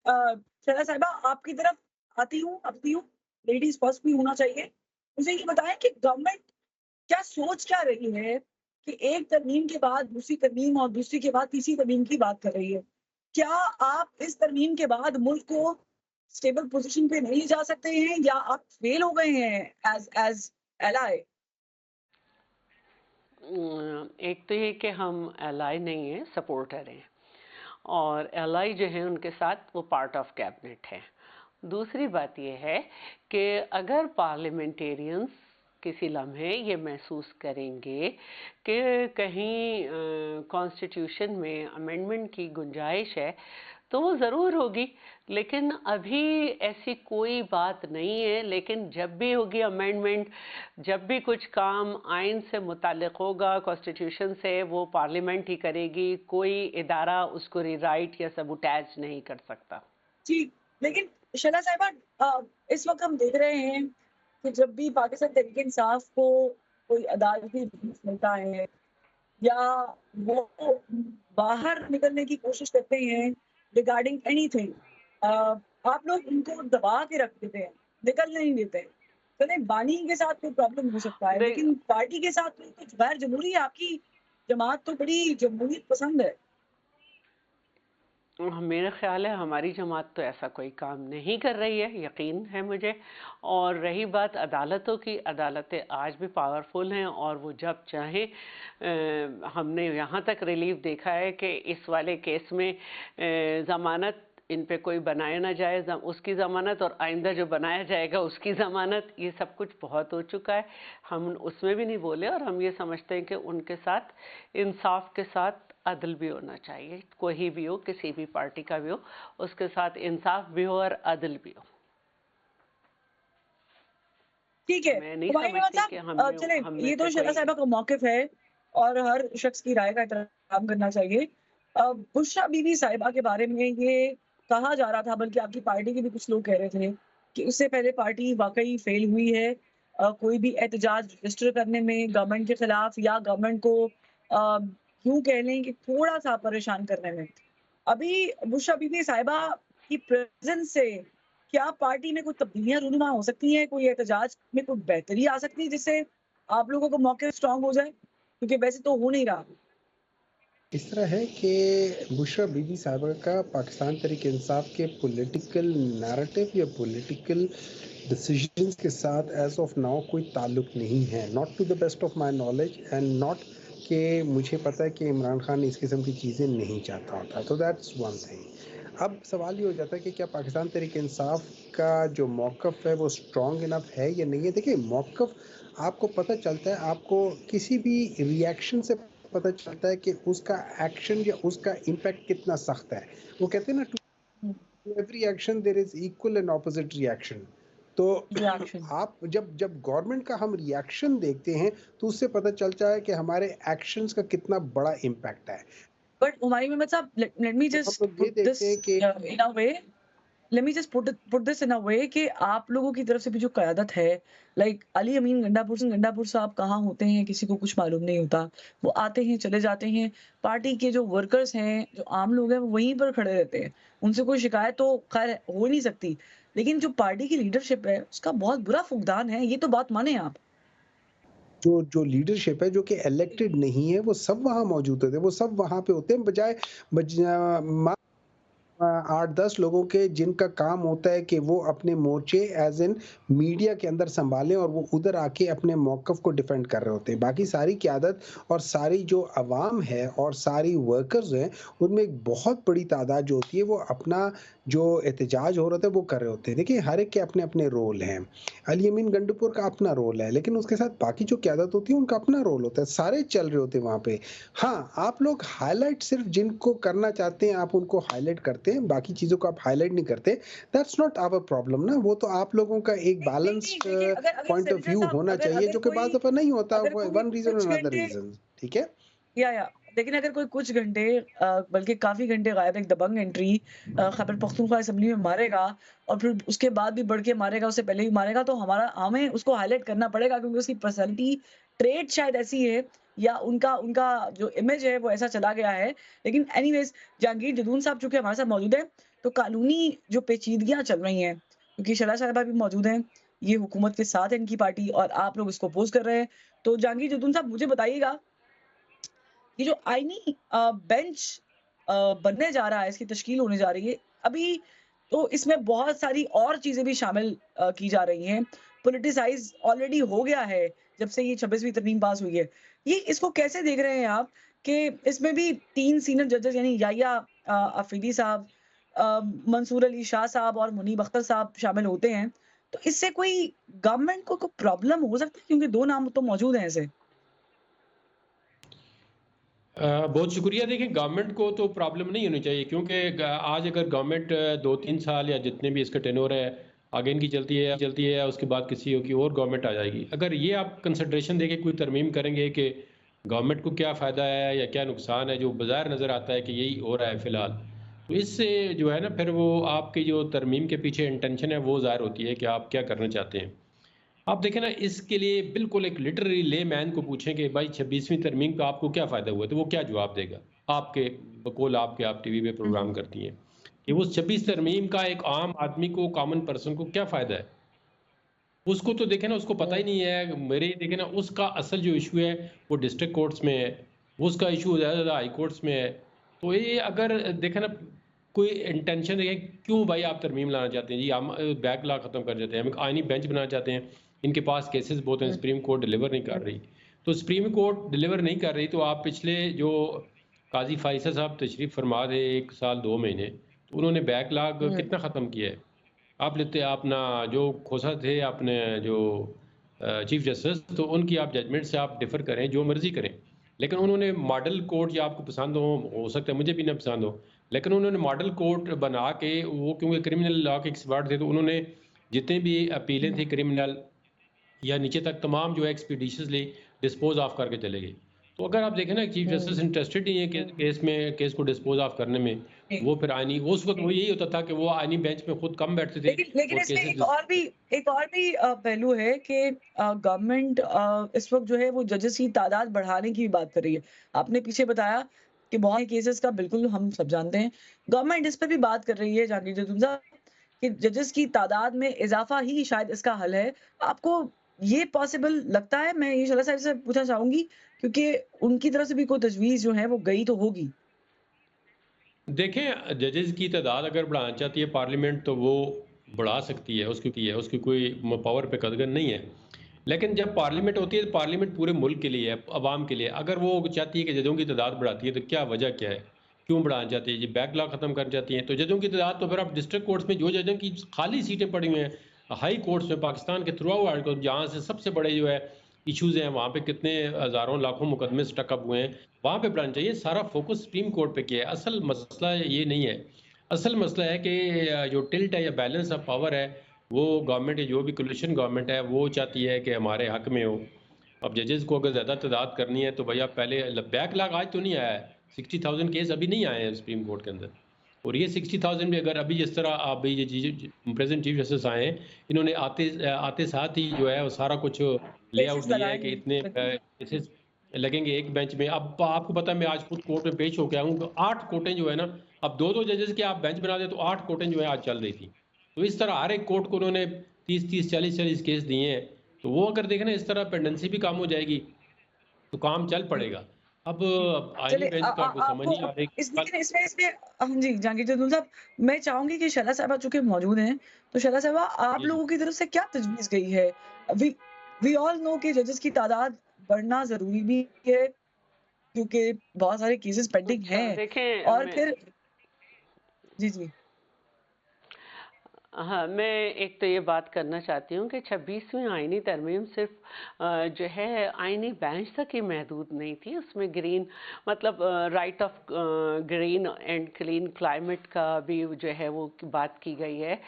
शहला साहिबा आपकी तरफ आती हूँ, लेडीज़ फर्स्ट भी होना चाहिए। मुझे ये बताएँ कि गवर्नमेंट क्या सोच क्या रही है कि एक तरमीम के बाद दूसरी तरमीम और दूसरी के बाद तीसरी तरमीम की बात कर रही है? क्या आप इस तरमीम के बाद मुल्क को स्टेबल पोज़ीशन पे नहीं ले जा सकते हैं या आप फेल हो गए हैं एज़ एज़ एलाय? एक तो ये कि हम एलाई नहीं हैं, सपोर्टर हैं। और एलाई जो है उनके साथ वो पार्ट ऑफ कैबिनेट है। दूसरी बात ये है कि अगर पार्लियामेंटेरियंस किसी लम्हे ये महसूस करेंगे कि कहीं कॉन्स्टिट्यूशन में अमेंडमेंट की गुंजाइश है तो वो ज़रूर होगी। लेकिन अभी ऐसी कोई बात नहीं है। लेकिन जब भी होगी अमेंडमेंट, जब भी कुछ काम आइन से मुतालिक होगा, कॉन्स्टिट्यूशन से, वो पार्लियामेंट ही करेगी। कोई इदारा उसको रीराइट या सबूटैज नहीं कर सकता। जी, लेकिन शहला साहिबा इस वक़्त हम देख रहे हैं कि जब भी पाकिस्तान तहरीक-ए-इंसाफ को कोई अदालती रिलीफ मिलता है या वो बाहर निकलने की कोशिश करते हैं रिगार्डिंग एनीथिंग अ, आप लोग उनको दबा के रख देते हैं, निकल नहीं देते। चलें बानी के साथ कोई प्रॉब्लम हो सकता है, देख लेकिन पार्टी के साथ तो कुछ गैर जमहूरी है, आपकी जमात तो बड़ी जमहूरियत पसंद है। मेरा ख्याल है हमारी जमात तो ऐसा कोई काम नहीं कर रही है, यकीन है मुझे। और रही बात अदालतों की, अदालतें आज भी पावरफुल हैं और वो जब चाहें हमने यहाँ तक रिलीफ देखा है कि इस वाले केस में ज़मानत इन पे कोई बनाया ना जाए, उसकी ज़मानत, और आइंदा जो बनाया जाएगा उसकी ज़मानत, ये सब कुछ बहुत हो चुका है। हम उसमें भी नहीं बोले और हम ये समझते हैं कि उनके साथ इंसाफ के साथ अदल भी होना चाहिए। कोई भी हो, किसी भी पार्टी का भी हो, उसके साथ इंसाफ भी हो और अदल भी हो। ठीक है, मैं नहीं हुमायूं अहमद समझती कि साहब हमने चलें हम में ये से तो शहला कोई। साहिबा का मौक़िफ़ है और हर शख़्स की राय का एहतराम करना चाहिए। बुशरा बीबी साहिबा के बारे में ये कहा जा रहा था, बल्कि आपकी पार्टी के भी कुछ लोग कह रहे थे कि उससे पहले पार्टी वाक़ई फ़ेल हुई है कोई भी एहतजाज रजिस्टर करने में गवर्नमेंट के खिलाफ या गवर्नमेंट को यूँ कह लें कि थोड़ा-सा परेशान करने में। अभी बुशरा बीबी साहिबा की प्रेज़ेंस से क्या पार्टी में कोई तब्दीलियाँ रूनुमा हो सकती हैं? कोई एहतजाज में कोई बेहतरी आ सकती है जिससे आप लोगों का मौक़िफ़ स्ट्रॉन्ग हो जाए? क्योंकि वैसे तो हो नहीं रहा। इस तरह है कि बुशरा बीबी साहिबा का पाकिस्तान तहरीक-ए-इंसाफ के पॉलिटिकल नैरेटिव या पॉलिटिकल डिसीजंस के साथ एज़ ऑफ नाउ कोई ताल्लुक नहीं है, not to the best of my knowledge and not कि मुझे पता है कि इमरान खान इस किस्म की चीज़ें नहीं चाहता होता, तो दैट्स वन थिंग। अब सवाल ये हो जाता है कि क्या पाकिस्तान तहरीक-ए-इंसाफ का जो मौक़िफ़ है वो स्ट्रॉन्ग इनफ है या नहीं है? देखिए, मौक़िफ़ आपको पता चलता है, आपको किसी भी रिएक्शन से पता चलता है कि उसका एक्शन या उसका इम्पैक्ट कितना सख्त है। वो कहते हैं ना, हुँ, to every action there is equal and opposite reaction. तो रिएक्शन। आप जब जब गवर्नमेंट का हम रिएक्शन देखते हैं तो उससे पता चलता है कि हमारे एक्शंस का कितना बड़ा इम्पैक्ट है। बट हुमायूं अहमद साहब let me तो हम just लोग ये put this देखते हैं कि in a way let me just put this in a way कि आप लोगों की तरफ से भी जो क़यादत है, लाइक अली अमीन गंडापुर साहब कहाँ होते हैं किसी को कुछ मालूम नहीं होता। वो आते हैं, चले जाते हैं। पार्टी के जो वर्कर्स हैं, जो आम लोग हैं, वो वहीं पर खड़े रहते हैं। उनसे कोई शिकायत तो ख़ैर हो नहीं सकती। लेकिन जो पार्टी की लीडरशिप है, उसका बहुत बुरा फुकदान है, ये तो बात माने आप। जो जो लीडरशिप है जो कि इलेक्टेड नहीं है, वो सब वहाँ मौजूद होते हैं, वो सब वहाँ पे होते हैं, बजाय मा 8-10 लोगों के जिनका काम होता है कि वो अपने मोर्चे एज़ इन मीडिया के अंदर सँभालें और वो उधर आके अपने मौक़िफ़ को डिफेंड कर रहे होते हैं। बाकी सारी क़यादत और सारी जो अवाम है और सारी वर्कर्स हैं, उनमें एक बहुत बड़ी तादाद जो होती है वो अपना जो एहतजाज हो रहा था वो कर रहे होते हैं। देखिए, हर एक के अपने-अपने रोल हैं। अली अमीन गंडूपुर का अपना रोल है, लेकिन उसके साथ बाकी जो क़यादत होती है उनका अपना रोल होता है। सारे चल रहे होते हैं वहाँ पे। हाँ, आप लोग हाइलाइट सिर्फ़ जिनको करना चाहते हैं, आप उनको हाइलाइट करते हैं, बाकी चीज़ों को आप हाइलाइट नहीं करते। दैट्स नॉट आवर प्रॉब्लम ना, वो तो आप लोगों का एक नहीं, नहीं, नहीं, बैलेंस्ड देखिए अगर अगर पॉइंट ऑफ सेनेटर व्यू साहब होना अगर चाहिए, अगर जो कि कोई बाज़ दफ़ा नहीं होता, अगर कोई वन रीज़न कुछ और अनदर घंटे रीज़न। ठीक है? या लेकिन अगर कोई कुछ घंटे बल्कि काफ़ी घंटे गायब एक दबंग एंट्री खैबर पख्तूनख्वा असेंबली में मारेगा और फिर उसके बाद भी बढ़ के मारेगा, उससे पहले भी मारेगा, तो हमें उसको हाइलाइट करना पड़ेगा क्योंकि उसकी पर्सनैलिटी ट्रेट शायद ऐसी है या उनका उनका जो इमेज है वो ऐसा चला गया है। लेकिन एनीवेज़ जहांगीर जदून साहब चूँकि हमारे साथ मौजूद हैं, तो कानूनी जो पेचीदगियाँ चल रही हैं, क्योंकि शहला साहिबा भी मौजूद हैं, ये हुकूमत के साथ है इनकी पार्टी और आप लोग इसको अपोज़ कर रहे हैं। तो जहांगीर जदून साहब मुझे बताइएगा, ये जो आईनी बेंच बनने जा रहा है, इसकी तश्कील होने जा रही है, अभी तो इसमें बहुत सारी और चीज़ें भी शामिल की जा रही हैं। पॉलिटिसाइज़ ऑलरेडी हो गया है, जब से ये 26वीं तरमीम पास हुई है। ये इसको कैसे देख रहे हैं आप कि इसमें भी 3 सीनियर जजेस यानी याह्या अफ़रीदी साहब, मंसूर अली शाह साहब और मुनीब अख्तर साहब शामिल होते हैं। तो इससे कोई गवर्नमेंट को कोई प्रॉब्लम हो सकती है? क्योंकि 2 नाम तो मौजूद हैं ऐसे। बहुत शुक्रिया। देखिए, गवर्नमेंट को तो प्रॉब्लम नहीं होनी चाहिए, क्योंकि आज अगर गवर्नमेंट 2-3 साल या जितने भी इसका टेन्योर है आगे इनकी चलती है, उसके बाद किसी की और गवर्नमेंट आ जाएगी। अगर ये आप कंसिडरेशन देके कोई तरमीम करेंगे कि गवर्नमेंट को क्या फ़ायदा है या क्या नुकसान है, जो बाज़ाहिर नज़र आता है कि यही हो रहा है फ़िलहाल, तो इससे जो है ना, फिर वो आपकी जो तरमीम के पीछे इंटेंशन है वो ज़ाहिर होती है कि आप क्या करना चाहते हैं। आप देखें ना, इसके लिए बिल्कुल एक लिटरेरी लेमैन को पूछें कि भाई 26वीं तरमीम का आपको क्या फ़ायदा हुआ, तो वो क्या जवाब देगा? आपके बकौल आपके, आप टीवी पे हुँ, प्रोग्राम हुँ। करती हैं कि उस 26 तरमीम का एक आम आदमी को, कॉमन पर्सन को क्या फ़ायदा है? उसको तो देखें ना, उसको पता ही हुँ, नहीं है। मेरे देखें ना, उसका असल जो इशू है वो डिस्ट्रिक्ट कोर्ट्स में है, उसका इशू ज़्यादा ज़्यादा हाई कोर्ट्स में है। तो ये अगर देखें ना, कोई इंटेंशन देखें, क्यों भाई आप तरमीम लाना चाहते हैं? जी, हम बैकलॉग ख़त्म कर देते हैं, हम एक आईनी बेंच बनाना चाहते हैं। इनके पास केसेस बहुत हैं, हुँ, सुप्रीम कोर्ट डिलीवर नहीं कर रही। तो सुप्रीम कोर्ट डिलीवर नहीं कर रही, तो आप पिछले जो काज़ी फ़ाइज़ा साहब तशरीफ़ फरमा थे 1 साल 2 महीने, तो उन्होंने बैकलॉग हुँ, कितना ख़त्म किया है? आप लेते अपना जो खोसा थे, अपने जो चीफ जस्टिस, तो उनकी आप जजमेंट से आप डिफ़र करें, जो मर्ज़ी करें। लेकिन उन्होंने मॉडल कोर्ट, जो आपको पसंद हो सकता है मुझे भी ना पसंद हो, लेकिन उन्होंने मॉडल कोर्ट बना के, वो क्योंकि क्रिमिनल लॉ के एक्सपर्ट थे, तो उन्होंने जितने भी अपीलें हुँ, थी क्रिमिनल या नीचे तक, तमाम जो है एक्सपीडिशसली डिस्पोज़ ऑफ करके चले गए। तो अगर आप देखें ना, चीफ हुँ। जस्टिस इंटरेस्टेड नहीं है केस को डिस्पोज़ ऑफ करने में। जी। वो फिर आईनी, वो उस वक़्त वो यही होता था कि वो आईनी बेंच में खुद कम बैठते थे लेकिन लेकिन और इसमें केसेस डिस एक और भी पहलू है कि गवर्नमेंट इस वक़्त जो है वो जजेस की तादाद बढ़ाने की भी बात कर रही है। आपने पीछे बताया कि बहुत केसेज़ का बिल्कुल हम सब जानते हैं। गवर्नमेंट इस पे भी बात कर रही है जहांगीर जदून साहब कि जजेस की तादाद में इज़ाफ़ा ही शायद इसका हल है। आपको ये पॉसिबल लगता है? मैं ये शहला साहब से पूछना चाहूँगी क्योंकि उनकी तरफ से भी कोई तजवीज़ जो है वो गई तो होगी। देखें, जजेस की तादाद अगर बढ़ाना चाहती है पार्लियामेंट, तो वो बढ़ा सकती है, उसकी कोई पावर पे कदगन नहीं है। लेकिन जब पार्लियामेंट होती है, तो पार्लियामेंट पूरे मुल्क के लिए है, अवाम के लिए। अगर वो चाहती है कि जजों की तादाद बढ़ाती है, तो क्या वजह क्या है? क्यों बढ़ाना चाहती है? ये बैकलॉग ख़त्म करना चाहती हैं। तो जजों की तादाद, तो फिर आप डिस्ट्रिक्ट कोर्ट्स में जो जजों की खाली सीटें पड़ी हुई हैं, हाई कोर्ट्स में, पाकिस्तान के थ्रू आउट, जहाँ से सबसे बड़े जो है इश्यूज़ हैं, वहाँ पे कितने हज़ारों लाखों मुकदमे स्टक अप हुए हैं, वहाँ पे बढ़ाना चाहिए। सारा फोकस सुप्रीम कोर्ट पे किया है। असल मसला ये नहीं है। असल मसला है कि जो टिल्ट है या बैलेंस ऑफ पावर है, वो गवर्नमेंट, जो भी कोलिशन गवर्नमेंट है, वो चाहती है कि हमारे हक में हो। अब जजेस को अगर ज़्यादा तादाद करनी है, तो भैया पहले बैकलॉग आज तो नहीं आया है। 60,000 केस अभी नहीं आए हैं सुप्रीम कोर्ट के अंदर। और ये 60,000 भी अगर अभी जिस तरह आप ये प्रेजेंट चीफ जस्टिस आए हैं, इन्होंने आते साथ ही जो है वो सारा कुछ लेआउट केसेज़ दिया है लगाए कि हैं। इतने केसेस लगेंगे एक बेंच में। अब आपको पता है, मैं आज खुद कोर्ट में पेश होके आया हूँ, तो 8 कोर्टें जो है ना, अब 2-2 जजेस के आप बेंच बना दें, तो 8 कोर्टें जो है आज चल रही थी। तो इस तरह हर एक कोर्ट को उन्होंने 30-30, 40-40 केस दिए हैं। तो वो अगर देखें ना, इस तरह पेंडेंसी भी कम हो जाएगी, तो काम चल पड़ेगा। अब आईनी चलिए बेंच का कोई समझ आपको नहीं आ रही इस कल। लेकिन इसमें हाँ जी, जहांगीर जदून साहब, मैं चाहूँगी कि शहला साहिबा चूँकि मौजूद हैं, तो शहला साहिबा आप जी, जी। लोगों की तरफ से क्या तजवीज़ गई है? वी वी ऑल नो कि जजेस की तादाद बढ़ना ज़रूरी भी है, क्योंकि बहुत सारे केसेज़ पेंडिंग अच्छा, हैं देखें और मैं फिर जी, जी। हाँ, मैं एक तो ये बात करना चाहती हूँ कि 26वीं आईनी तरमीम सिर्फ जो है आईनी बेंच तक ही महदूद नहीं थी। उसमें ग्रीन मतलब right of green and clean climate का भी जो है वो बात की गई है।